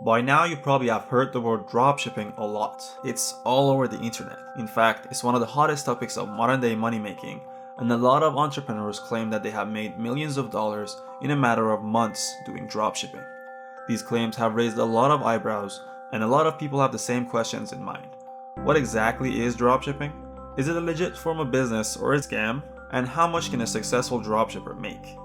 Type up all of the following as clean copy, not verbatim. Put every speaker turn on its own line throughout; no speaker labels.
By now you probably have heard the word dropshipping a lot. It's all over the internet. In fact, it's one of the hottest topics of modern day money making, and a lot of entrepreneurs claim that they have made millions of dollars in a matter of months doing dropshipping. These claims have raised a lot of eyebrows, and a lot of people have the same questions in mind. What exactly is dropshipping? Is it a legit form of business or a scam? And how much can a successful dropshipper make?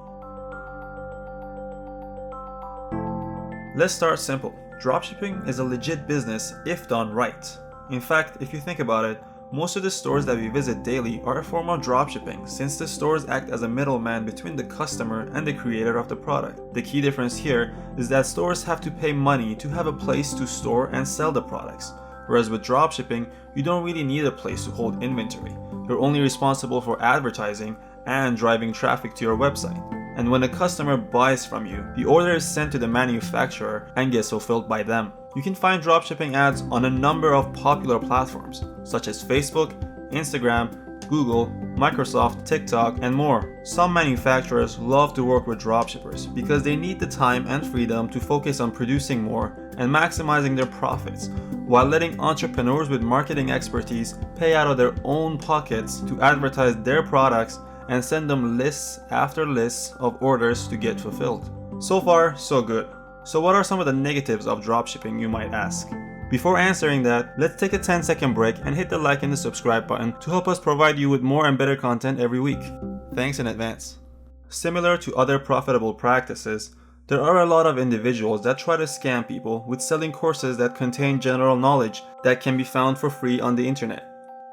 Let's start simple. Dropshipping is a legit business if done right. In fact, if you think about it, most of the stores that we visit daily are a form of dropshipping, since the stores act as a middleman between the customer and the creator of the product. The key difference here is that stores have to pay money to have a place to store and sell the products, whereas with dropshipping, you don't really need a place to hold inventory. You're only responsible for advertising and driving traffic to your website. And when a customer buys from you, the order is sent to the manufacturer and gets fulfilled by them. You can find dropshipping ads on a number of popular platforms, such as Facebook, Instagram, Google, Microsoft, TikTok, and more. Some manufacturers love to work with dropshippers because they need the time and freedom to focus on producing more and maximizing their profits, while letting entrepreneurs with marketing expertise pay out of their own pockets to advertise their products and send them lists after lists of orders to get fulfilled. So far, so good. So what are some of the negatives of dropshipping, you might ask? Before answering that, let's take a 10-second break and hit the like and the subscribe button to help us provide you with more and better content every week. Thanks in advance. Similar to other profitable practices, there are a lot of individuals that try to scam people with selling courses that contain general knowledge that can be found for free on the internet.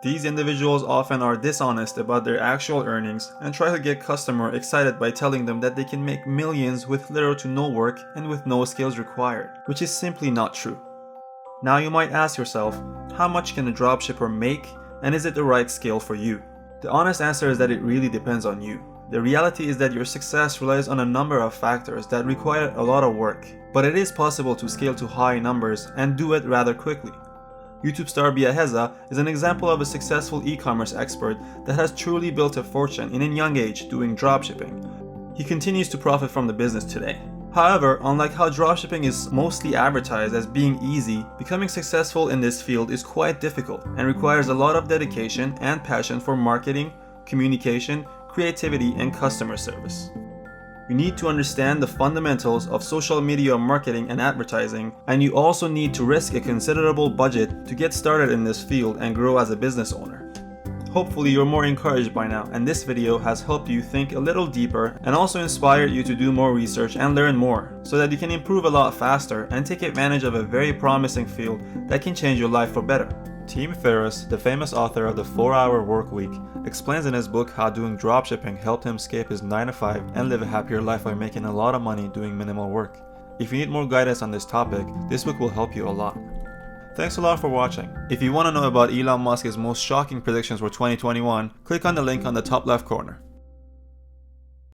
These individuals often are dishonest about their actual earnings and try to get customers excited by telling them that they can make millions with little to no work and with no skills required, which is simply not true. Now you might ask yourself, how much can a dropshipper make, and is it the right scale for you? The honest answer is that it really depends on you. The reality is that your success relies on a number of factors that require a lot of work, but it is possible to scale to high numbers and do it rather quickly. YouTube star Biaheza is an example of a successful e-commerce expert that has truly built a fortune in a young age doing dropshipping. He continues to profit from the business today. However, unlike how dropshipping is mostly advertised as being easy, becoming successful in this field is quite difficult and requires a lot of dedication and passion for marketing, communication, creativity, and customer service. You need to understand the fundamentals of social media marketing and advertising, and you also need to risk a considerable budget to get started in this field and grow as a business owner. Hopefully you're more encouraged by now, and this video has helped you think a little deeper and also inspired you to do more research and learn more, so that you can improve a lot faster and take advantage of a very promising field that can change your life for better. Tim Ferriss, the famous author of the 4-Hour Workweek, explains in his book how doing dropshipping helped him escape his 9-to-5 and live a happier life by making a lot of money doing minimal work. If you need more guidance on this topic, this book will help you a lot. Thanks a lot for watching. If you want to know about Elon Musk's most shocking predictions for 2021, click on the link on the top left corner.